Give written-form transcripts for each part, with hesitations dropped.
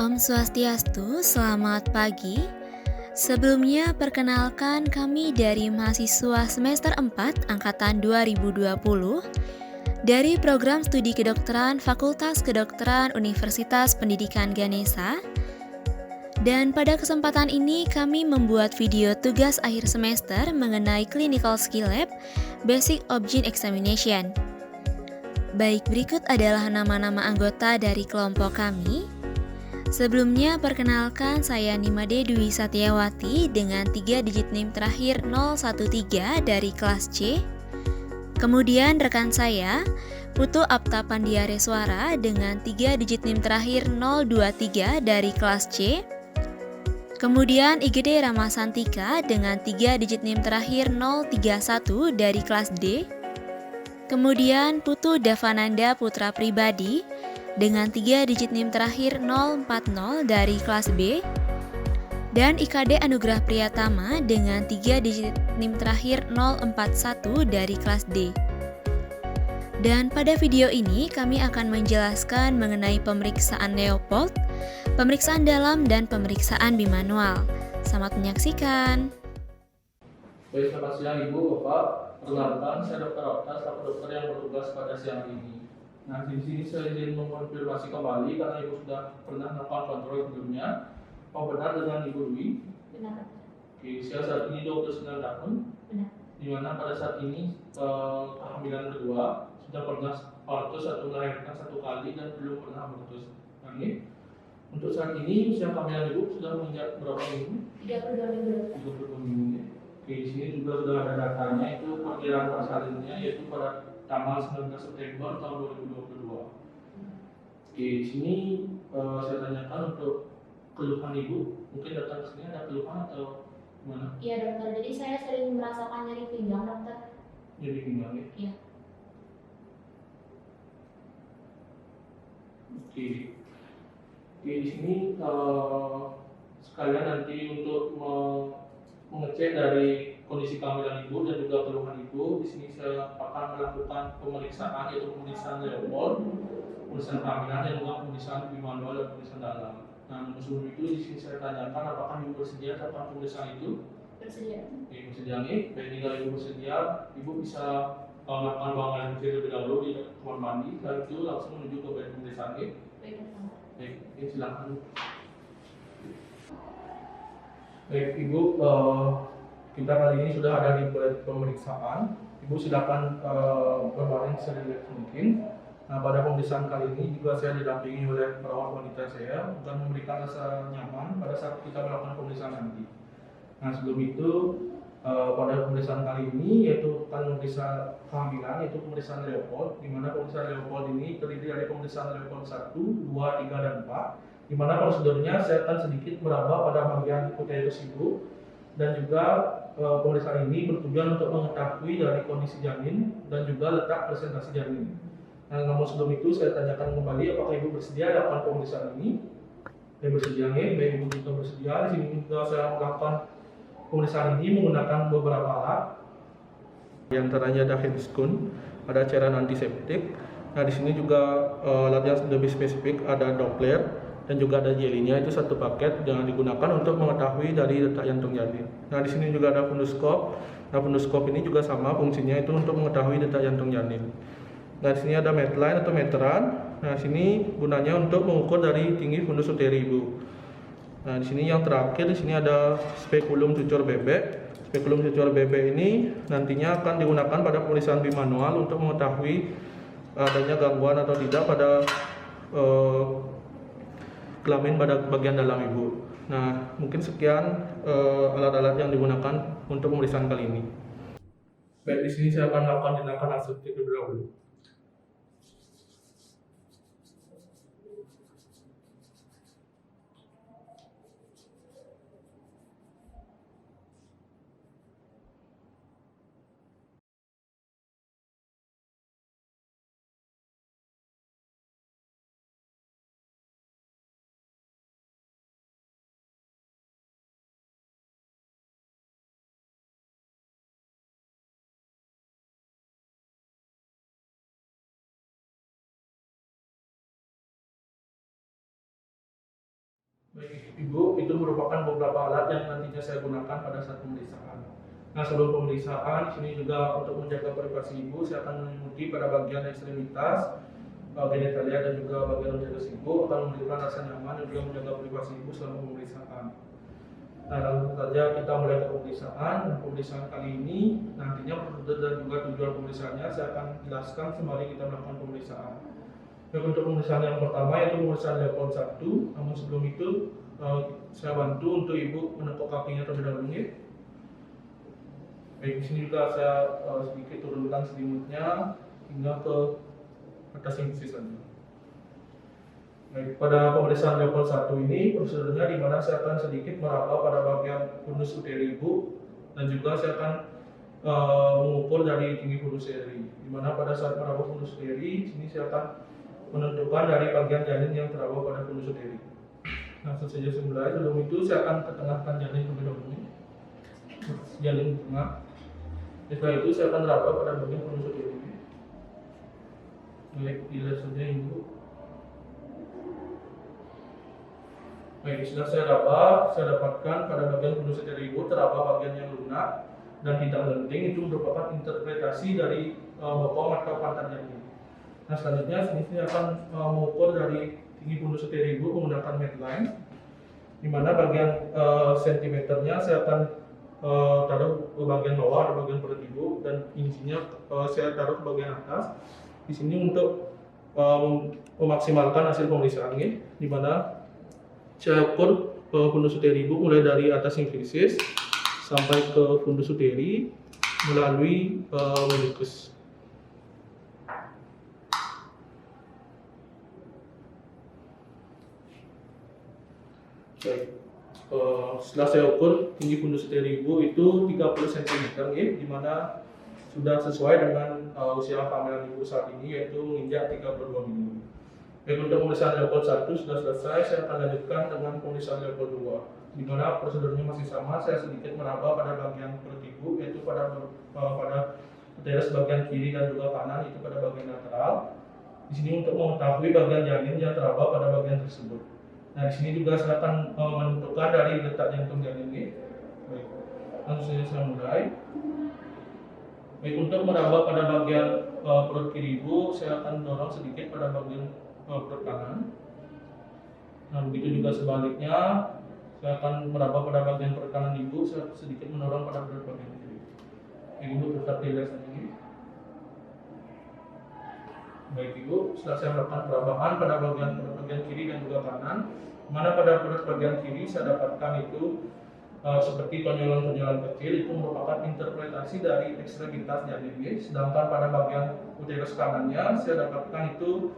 Om Swastiastu, selamat pagi. Sebelumnya perkenalkan kami dari mahasiswa semester 4 angkatan 2020 dari program studi kedokteran Fakultas Kedokteran Universitas Pendidikan Ganesha. Dan pada kesempatan ini kami membuat video tugas akhir semester mengenai Clinical Skill Lab Basic Object Examination. Baik, berikut adalah nama-nama anggota dari kelompok kami. Sebelumnya, perkenalkan saya Nimade Dwi Satyawati dengan 3 digit NIM terakhir 013 dari kelas C. Kemudian rekan saya, Putu Apta Pandiareswara dengan 3 digit NIM terakhir 023 dari kelas C. Kemudian IGD Ramasantika dengan 3 digit NIM terakhir 031 dari kelas D. Kemudian Putu Davananda Putra Pribadi dengan 3 digit NIM terakhir 040 dari kelas B, dan IKD Anugrah Priyatama dengan 3 digit NIM terakhir 041 dari kelas D. Dan pada video ini kami akan menjelaskan mengenai pemeriksaan Leopold, pemeriksaan dalam, dan pemeriksaan bimanual. Selamat menyaksikan. Baik, selamat siang Ibu, Bapak. Perkenalkan, saya Dr. Okta, selaku dokter yang bertugas pada siang ini. Nah, di sini saya ingin mengonfirmasi kembali karena Ibu sudah pernah melakukan kontrol sebelumnya. Apa benar dengan Ibu Dwi? Benar. Oke, saya saat ini 29 tahun. Benar. Di mana pada saat ini kehamilan kedua sudah pernah abortus atau melahirkan 1 kali dan belum pernah abortus. Oke. Untuk saat ini usia kehamilan Ibu sudah menginjak berapa minggu? 32 minggu. 32 minggu. Oke, di sini juga sudah ada datanya, itu perkiraan persalinnya yaitu pada tanggal 19 September tahun 2022. Oke, di sini saya tanyakan untuk keluhan Ibu. Mungkin datang ke sini ada keluhan atau gimana? Iya dokter, jadi saya sering merasakan nyeri pinggang dokter. Nyeri pinggang ya? Iya. Oke. Oke, di sini sekalian nanti untuk mengecek dari kondisi kehamilan Ibu dan juga keluhan Ibu. Di sini saya akan melakukan pemeriksaan, yaitu pemeriksaan Leopold, pemeriksaan kehamilan dan juga pemeriksaan bimanual dan pemeriksaan dalam. Nah, sebelum itu di sini saya tanyakan apakah Ibu bersedia tentang pemeriksaan itu? Bersedia. Oke, bersedia nih. Baik, jika Ibu bersedia, Ibu bisa melakukan buang air kecil terlebih dahulu di kamar mandi. Setelah itu langsung menuju ke bed pemeriksaan. Baik dokter. Baik, silakan. Baik, Ibu, kita kali ini sudah ada di pemeriksaan. Ibu silakan berbaring serileks mungkin. Nah, pada pemeriksaan kali ini juga saya didampingi oleh perawat wanita saya untuk memberikan rasa nyaman pada saat kita melakukan pemeriksaan nanti. Nah, sebelum itu pada pemeriksaan kali ini yaitu akan memeriksa kehamilan, yaitu pemeriksaan Leopold, di mana pemeriksaan Leopold ini terdiri dari pemeriksaan Leopold 1, 2, 3, dan 4, di mana prosedurnya saya akan sedikit meraba pada bagian uterus Ibu, dan juga pemeriksaan ini bertujuan untuk mengetahui dari kondisi janin dan juga letak presentasi janin. Nah, namun sebelum itu saya tanyakan kembali apakah Ibu bersedia melakukan pemeriksaan ini? Saya bersedia nih, baik Ibu juga bersedia. Di sini juga saya melakukan pemeriksaan ini menggunakan beberapa alat. Di antaranya ada handscoon, ada cairan antiseptik. Nah, di sini juga alat yang lebih spesifik ada Doppler dan juga ada jelinya, itu satu paket yang digunakan untuk mengetahui dari letak jantung janin. Nah, di sini juga ada funduskop. Nah, funduskop ini juga sama fungsinya, itu untuk mengetahui detak jantung janin. Nah, di sini ada medline atau meteran. Nah, di sini gunanya untuk mengukur dari tinggi fundus uteri Ibu. Nah, di sini yang terakhir, di sini ada spekulum cucur bebek. Spekulum cucur bebek ini nantinya akan digunakan pada pemeriksaan bimanual untuk mengetahui adanya gangguan atau tidak pada kelamin pada bagian dalam Ibu. Nah, mungkin sekian alat-alat yang digunakan untuk pemeriksaan kali ini. Baik, di sini saya akan melakukan tindakan aseptik terlebih dahulu. Baik, Ibu, itu merupakan beberapa alat yang nantinya saya gunakan pada saat pemeriksaan. Nah, sebelum pemeriksaan, di sini juga untuk menjaga privasi Ibu, saya akan mengikuti pada bagian ekstremitas, genitalia dan juga bagian uterus Ibu akan memberikan rasa nyaman dan juga menjaga privasi Ibu selama pemeriksaan. Nah, langsung saja kita mulai ke pemeriksaan. Dan pemeriksaan kali ini nantinya prosedur dan juga tujuan pemeriksaannya saya akan jelaskan sembari kita melakukan pemeriksaan. Dan untuk pemeriksaan yang pertama yaitu pemeriksaan level 1. Namun sebelum itu saya bantu untuk Ibu menekuk kakinya terlebih dahulu. Baik, di sini juga saya sedikit turunkan selimutnya hingga ke atas sisi saja. Baik, pada pemeriksaan level 1 ini prosedurnya di mana saya akan sedikit meraba pada bagian fundus uteri Ibu dan juga saya akan mengukur dari tinggi fundus uteri. Di mana pada saat meraba fundus uteri, sini saya akan menentukan dari bagian janin yang teraba pada fundus uteri. Langsung saja saya mulai. Sebelum itu saya akan ketengahkan janin terlebih dahulu. Janin di tengah. Setelah itu saya akan raba pada bagian fundus uteri. Baik, dilihat saja Ibu. Baik, sudah saya raba, saya dapatkan pada bagian fundus uteri Ibu teraba bagian yang lunak dan tidak lenting. Itu merupakan interpretasi dari bokong atau pantat janin. Nah, selanjutnya sini akan mengukur dari tinggi fundus uteri Ibu menggunakan midline, di mana bagian sentimeternya saya akan taruh ke bagian bawah atau bagian perut Ibu dan insinya saya taruh ke bagian atas. Di sini untuk memaksimalkan hasil pemeriksaan ini, di mana saya ukur fundus uteri Ibu mulai dari atas simfisis sampai ke fundus uteri melalui umbilicus. Baik, setelah saya ukur tinggi fundus uteri Ibu itu 30 cm, di mana sudah sesuai dengan usia kehamilan Ibu saat ini yaitu menginjak 32 minggu. Baik, untuk pemeriksaan level 1 sudah selesai, saya akan lanjutkan dengan pemeriksaan level 2, di mana prosedurnya masih sama. Saya sedikit meraba pada bagian perut Ibu yaitu pada uterus bagian kiri dan juga kanan itu pada bagian lateral. Di sini untuk mengetahui bagian janin yang teraba pada bagian tersebut. Nah, di sini juga saya akan menentukan dari letak jantung janin ini. Baik, langsung saja saya mulai. Baik, untuk meraba pada bagian perut kiri Ibu, saya akan dorong sedikit pada bagian perut kanan. Nah, begitu juga sebaliknya, saya akan meraba pada bagian perut kanan Ibu, saya sedikit mendorong pada perut bagian kiri. Baik, Ibu tetap dilihat saja ini. Baik Ibu, setelah saya melakukan perabahan pada bagian kiri dan juga kanan, mana pada perut bagian kiri saya dapatkan itu seperti tonjolan-tonjolan kecil, itu merupakan interpretasi dari ekstremitas janin. Sedangkan pada bagian uterus kanannya saya dapatkan itu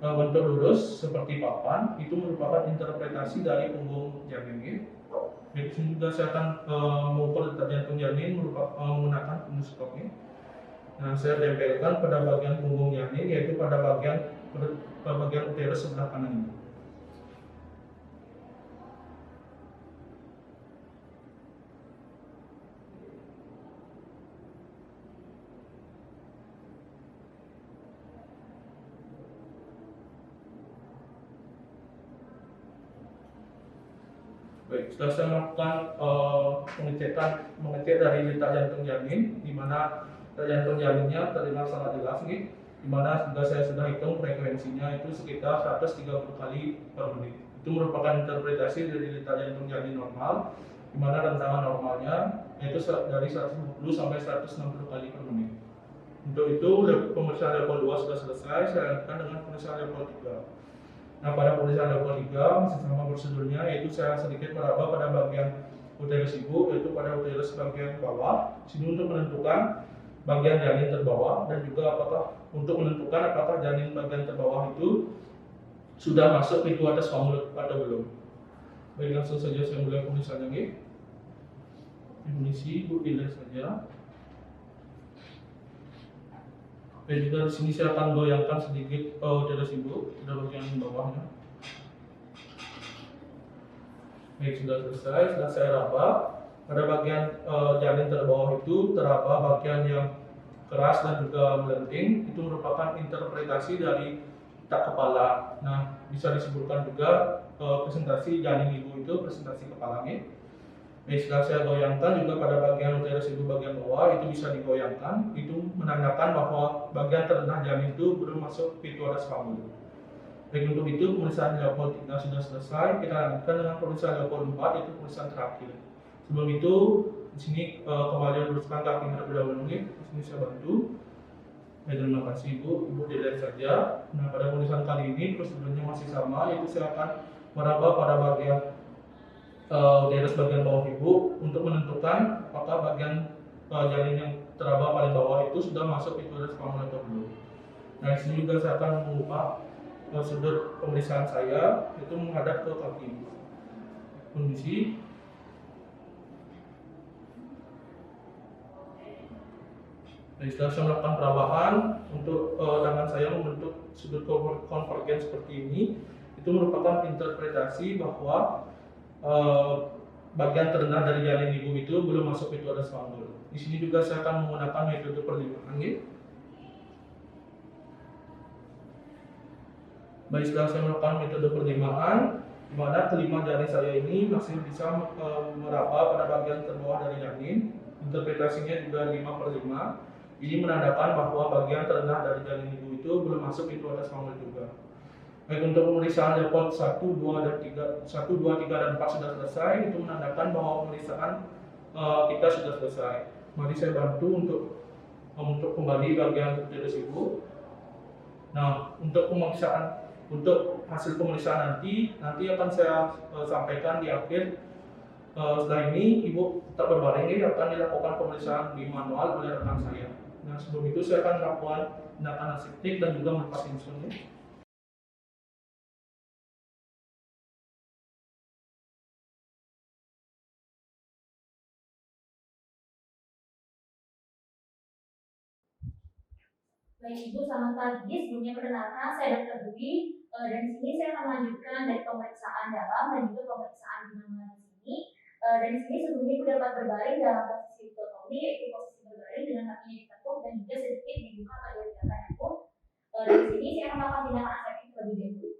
bentuk lurus seperti papan, itu merupakan interpretasi dari punggung janin. Di sini juga saya akan mengukur detak jantung janin menggunakan funduskop ini. Nah, saya tempelkan pada bagian punggung janin yaitu pada bagian uterus sebelah kanan ini. Baik, setelah saya melakukan mengecek dari letak jantung janin, di mana letak jantung janinnya terlihat sangat jelas nih, di mana saya sudah hitung frekuensinya itu sekitar 130 kali per menit. Itu merupakan interpretasi dari letak jantung janin normal, di mana rentangan normalnya yaitu dari 150 sampai 160 kali per menit. Untuk itu pemeriksaan level 2 sudah selesai, saya lanjutkan dengan pemeriksaan level 3. Nah, pada pemeriksaan level 3 masih sama prosedurnya, yaitu saya sedikit meraba pada bagian uterus Ibu, yaitu pada uterus bagian bawah. Sini untuk menentukan bagian janin terbawah dan juga untuk menentukan apakah janin bagian terbawah itu sudah masuk pintu atas mulut atau belum. Baik, langsung saja saya mulai pemeriksaan lagi. Definisi Ibu dilihat saja. Dan juga di sini saya akan goyangkan sedikit uterus Ibu pada bagian bawahnya. Baik, sudah selesai. Sudah saya raba pada bagian janin terbawah itu teraba bagian yang keras dan juga melenting. Itu merupakan interpretasi dari letak kepala. Nah, bisa disebutkan juga presentasi janin ibu itu presentasi kepalanya. Setelah saya goyangkan juga pada bagian uterus ibu bagian bawah itu bisa digoyangkan, itu menandakan bahwa bagian terendah janin itu belum masuk pituitary spamule. Baik, untuk itu pemeriksaan Leopold 3 sudah selesai. Kita lanjutkan dengan pemeriksaan Leopold 4, itu pemeriksaan terakhir. Sebelum itu di sini kembali luruskan kaki terlebih dahulu. Di sini saya bantu. Terima kasih ibu dilihat saja. Nah, pada pemeriksaan kali ini prosedurnya masih sama, yaitu saya akan meraba pada bagian uterus bagian bawah ibu untuk menentukan apakah bagian janin yang teraba paling bawah itu sudah masuk pituitary spamule atau belum. Nah, di sini juga saya akan mengubah sudut pemeriksaan saya itu menghadap ke kaki ibu. Kondisi. Nah, setelah saya melakukan perabahan untuk tangan saya membentuk sudut konvergen seperti ini, itu merupakan interpretasi bahwa bagian terendah dari janin ibu itu belum masuk pituitary spamule. Di sini juga saya akan menggunakan metode perlimaan. Baik, setelah saya melakukan metode perlimaan, di mana kelima janin saya ini masih bisa meraba pada bagian terbawah dari janin. Interpretasinya juga 5/5. Ini menandakan bahwa bagian terendah dari janin ibu itu belum masuk pituitary spamule juga. Baik, untuk pemeriksaan Leopold 1, 2, dan 3 dan 4 sudah selesai, itu menandakan bahwa pemeriksaan kita sudah selesai. Mari saya bantu untuk kembali bagian uterus ibu. Nah, untuk hasil pemeriksaan nanti akan saya sampaikan di akhir. Setelah ini ibu tetap berbaring, akan dilakukan pemeriksaan di manual oleh rekan saya. Nah, sebelum itu saya akan melakukan tindakan aseptik dan juga melepas insulin. Baik Ibu, selamat pagi. Sebelumnya perkenalkan, saya Dr. Dwi. Dan di sini saya akan lanjutkan dari pemeriksaan dalam dan juga pemeriksaan di manual di sini. Dan di sini sebelumnya Ibu dapat berbaring dalam posisi dikotomi, yaitu posisi berbaring dengan kakinya ditekuk dan juga sedikit dibuka bagian belakang Ibu. Dan di sini saya akan melakukan tindakan aseptik terlebih dahulu.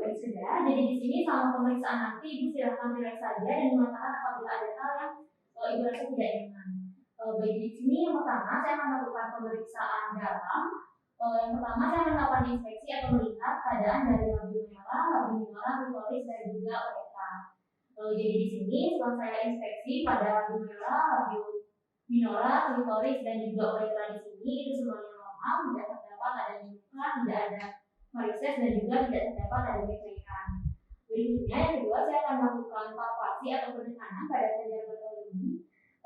Baik, sudah. Jadi di sini selama pemeriksaan nanti Ibu silakan relax saja dan mengatakan apabila ada hal yang Ibu rasa tidak nyaman. Baik, di sini yang pertama saya akan melakukan pemeriksaan dalam. Yang pertama saya akan melakukan inspeksi atau melihat keadaan dari labi minora, klitoris, dan juga uretra. Jadi di sini setelah saya inspeksi pada labi minora, klitoris, dan juga uretra di sini itu semuanya normal, tidak terdapat adanya luka, tidak ada varises dan juga tidak terdapat adanya kelainan. Berikutnya yang kedua saya akan melakukan palpasi atau penekanan pada kelenjar getah ini.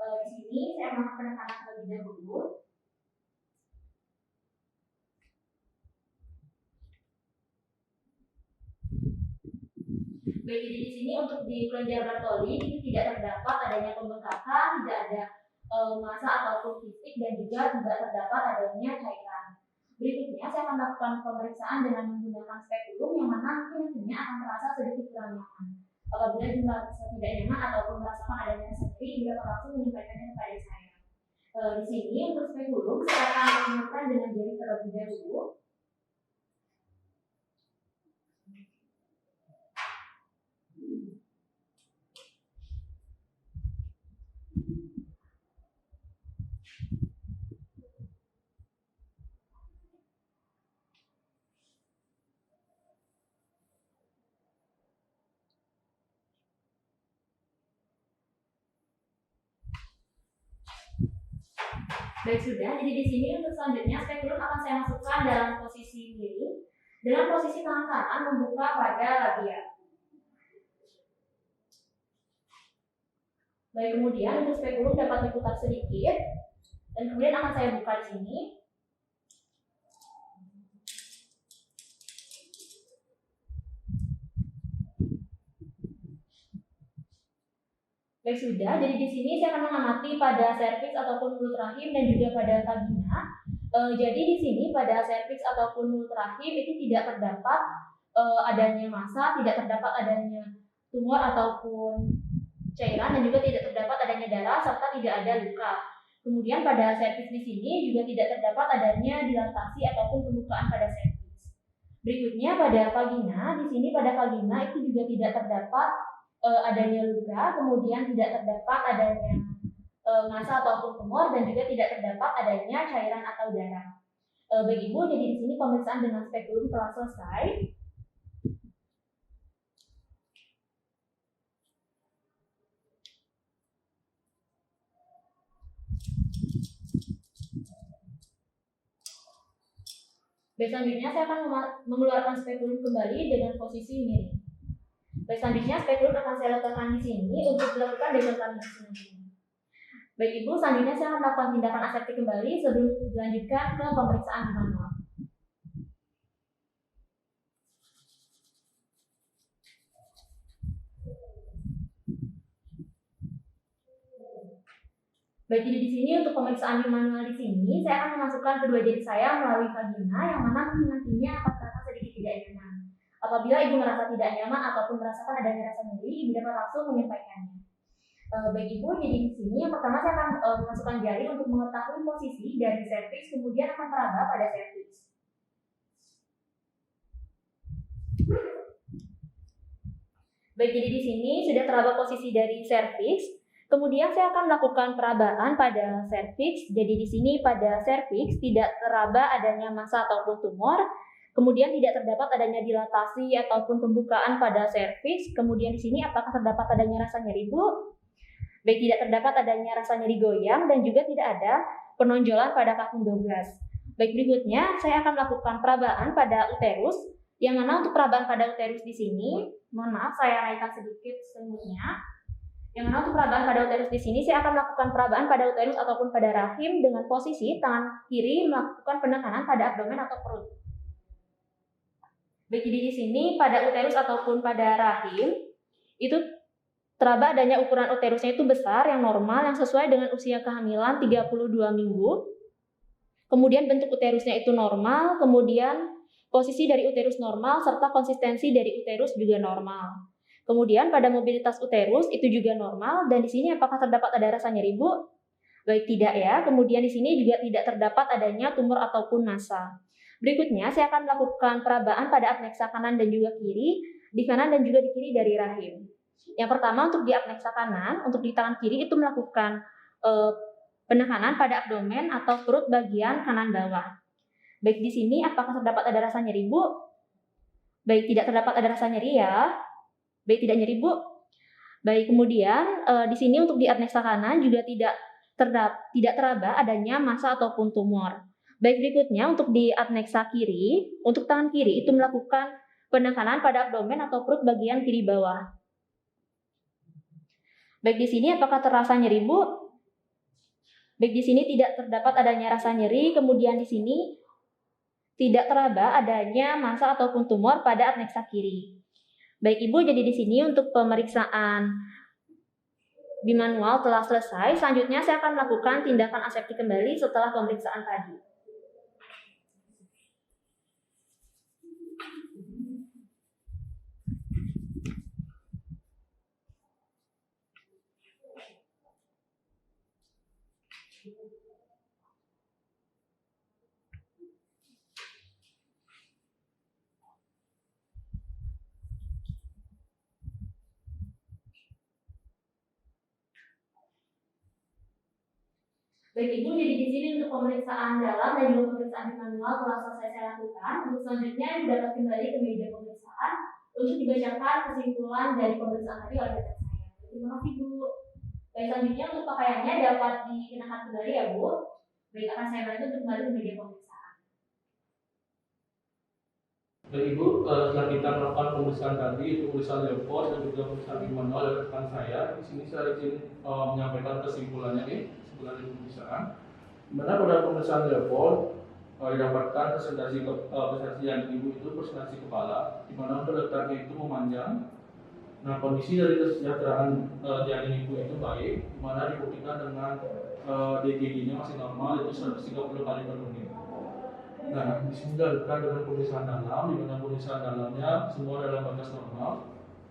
Di sini saya akan melakukan penekanan terlebih dahulu. Baik, jadi di sini untuk di kelenjar Bartoli ini tidak terdapat adanya pembengkakan, tidak ada massa ataupun fisik dan juga tidak terdapat adanya cairan. Berikutnya saya akan melakukan pemeriksaan dengan menggunakan spekulum yang mana nantinya akan terasa sedikit kurang nyaman. Apabila jumlah tidak nyaman ataupun merasakan adanya sendiri, Ibu dapat langsung menyampaikannya kepada saya. Di sini untuk spekulum saya akan menggunakan dengan jari terlebih dahulu. Baik, sudah. Jadi di sini untuk selanjutnya spekulum akan saya masukkan dalam posisi miring dengan posisi tangan kanan membuka pada labia. Baik, kemudian untuk spekulum dapat diputar sedikit dan kemudian akan saya buka di sini. Baik, sudah. Jadi di sini saya akan mengamati pada serviks ataupun mulut rahim dan juga pada vagina. Jadi di sini pada serviks ataupun mulut rahim itu tidak terdapat adanya massa, tidak terdapat adanya tumor ataupun cairan, dan juga tidak terdapat adanya darah serta tidak ada luka. Kemudian pada serviks di sini juga tidak terdapat adanya dilatasi ataupun pembukaan pada serviks. Berikutnya pada vagina, di sini pada vagina itu juga tidak terdapat adanya luka, kemudian tidak terdapat adanya massa ataupun tumor, dan juga tidak terdapat adanya cairan atau darah. Baik Ibu, jadi di sini pemeriksaan dengan spekulum telah selesai. Baik, selanjutnya saya akan mengeluarkan spekulum kembali dengan posisi miring. Baik, selanjutnya spekulum akan saya letakkan di sini untuk dilakukan dekontaminasi. Baik Ibu, selanjutnya saya akan melakukan tindakan aseptik kembali sebelum dilanjutkan ke pemeriksaan manual. Baik, jadi di sini untuk pemeriksaan manual di sini saya akan memasukkan kedua jari saya melalui vagina, yang mana nantinya akan terasa sedikit tidak nyaman. Apabila Ibu merasa tidak nyaman ataupun merasakan adanya rasa nyeri, Ibu dapat langsung menyampaikannya. Baik Ibu, jadi di sini yang pertama saya akan memasukkan jari untuk mengetahui posisi dari serviks, kemudian akan meraba pada serviks. Baik, jadi di sini sudah teraba posisi dari serviks. Kemudian saya akan melakukan perabaan pada serviks. Jadi di sini pada serviks tidak teraba adanya massa ataupun tumor. Kemudian tidak terdapat adanya dilatasi ataupun pembukaan pada serviks. Kemudian di sini apakah terdapat adanya rasa nyeri, Bu? Baik, tidak terdapat adanya rasa nyeri goyang dan juga tidak ada penonjolan pada kaki Douglas. Baik, berikutnya saya akan melakukan perabaan pada uterus. Yang mana untuk perabaan pada uterus di sini, mohon maaf saya naikkan sedikit selimutnya. Yang mana untuk perabaan pada uterus di sini saya akan melakukan perabaan pada uterus ataupun pada rahim dengan posisi tangan kiri melakukan penekanan pada abdomen atau perut. Baik, jadi di sini pada uterus ataupun pada rahim itu teraba adanya ukuran uterusnya itu besar, yang normal, yang sesuai dengan usia kehamilan 32 minggu. Kemudian bentuk uterusnya itu normal, kemudian posisi dari uterus normal serta konsistensi dari uterus juga normal. Kemudian pada mobilitas uterus itu juga normal, dan di sini apakah terdapat ada rasa nyeri, Bu? Baik, tidak ya. Kemudian di sini juga tidak terdapat adanya tumor ataupun massa. Berikutnya saya akan melakukan perabaan pada apneksa kanan dan juga kiri, di kanan dan juga di kiri dari rahim. Yang pertama untuk di apneksa kanan, untuk di tangan kiri itu melakukan penekanan pada abdomen atau perut bagian kanan bawah. Baik, di sini apakah terdapat ada rasa nyeri, Bu? Baik, tidak terdapat ada rasa nyeri ya. Baik, tidak nyeri, Bu. Baik, kemudian di sini untuk di apneksa kanan juga tidak teraba adanya massa ataupun tumor. Baik, berikutnya untuk di apneksa kiri, untuk tangan kiri itu melakukan penekanan pada abdomen atau perut bagian kiri bawah. Baik, di sini apakah terasa nyeri, Bu? Baik, di sini tidak terdapat adanya rasa nyeri, kemudian di sini tidak teraba adanya massa ataupun tumor pada apneksa kiri. Baik Ibu, jadi di sini untuk pemeriksaan bimanual telah selesai. Selanjutnya saya akan melakukan tindakan aseptik kembali setelah pemeriksaan tadi. Baik Ibu, jadi di sini untuk pemeriksaan dalam dan juga pemeriksaan manual telah selesai saya lakukan. Untuk selanjutnya Ibu dapat kembali ke meja pemeriksaan untuk dibacakan kesimpulan dari pemeriksaan tadi oleh rekan saya. Terima kasih Bu. Baik, selanjutnya untuk pakaiannya dapat dikenakan kembali ya Bu. Baik, akan saya bantu untuk kembali ke meja pemeriksaan. Baik Ibu, setelah kita melakukan pemeriksaan tadi, itu pemeriksaan Leopold dan juga pemeriksaan manual oleh rekan saya. Di sini saya izin menyampaikan kesimpulannya nih. Dari pemeriksaan, dimana pada pemeriksaan Leopold didapatkan presentasi yang Ibu itu presentasi kepala, di mana untuk letaknya itu memanjang. Nah, kondisi dari kesejahteraan janin ibu itu baik, di mana dibuktikan dengan DGG-nya masih normal, itu 130 kali per menit. Nah, di sini dilakukan dengan pemeriksaan dalam, di mana pemeriksaan dalamnya semua dalam batas normal.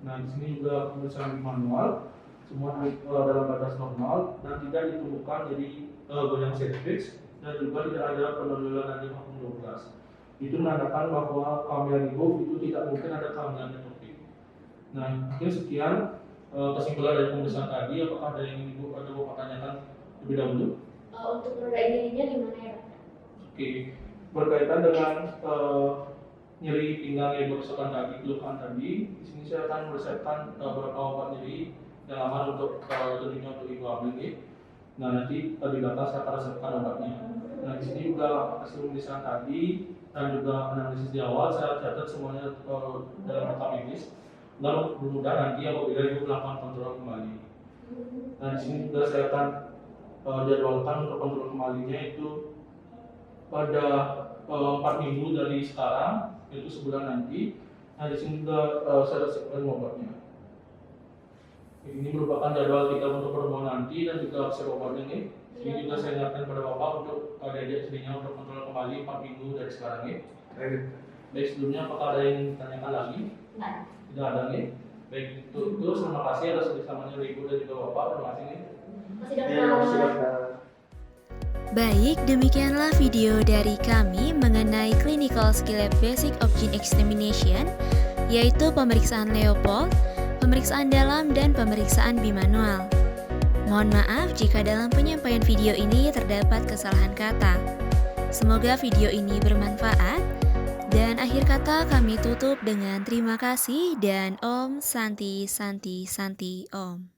Nah, di sini juga pemeriksaan manual, semua dalam batas normal dan tidak ditemukan jadi goyang cervix dan juga tidak ada penurunan dari vakum 12. Itu menandakan bahwa kehamilan ibu itu tidak mungkin ada kehamilan ektopik. Nah, mungkin sekian kesimpulan dari pemeriksaan tadi. Apakah ada yang ibu atau bapak tanyakan lebih dahulu? Untuk roda ininya gimana ya? Oke, berkaitan dengan nyeri pinggang yang berusakan tadi, keluhan tadi, di sini saya akan meresepkan beberapa obat nyeri yang aman untuk tentunya untuk ibu hamil ini. Nah, nanti di belakang saya akan resepkan obatnya. Nah, di sini juga hasil pemeriksaan tadi dan juga analisis di awal saya catat semuanya dalam rekam medis. Lalu mudah nanti apabila ibu melakukan kontrol kembali. Nah, di sini juga saya akan jadwalkan untuk kontrol kembalinya itu pada 4 minggu dari sekarang, yaitu sebulan nanti. Nah, di sini juga saya resepkan obatnya. Ini merupakan jadwal kita untuk pertemuan nanti dan juga resep obatnya nih. Ini juga saya ingatkan pada bapak untuk diajak istrinya untuk kontrol kembali 4 minggu dari sekarang nih. Baik, sebelumnya apakah ada yang ditanyakan lagi? Tidak ada nih. Baik, itu terima kasih atas kerjasamanya ibu dan juga bapak. Terima kasih nih. Masih dokter. Baik, demikianlah video dari kami mengenai Clinical Skill Lab Basic of Gene Examination, yaitu pemeriksaan Leopold, pemeriksaan dalam, dan pemeriksaan bimanual. Mohon maaf jika dalam penyampaian video ini terdapat kesalahan kata. Semoga video ini bermanfaat, dan akhir kata kami tutup dengan terima kasih dan Om Santi Santi Santi Om.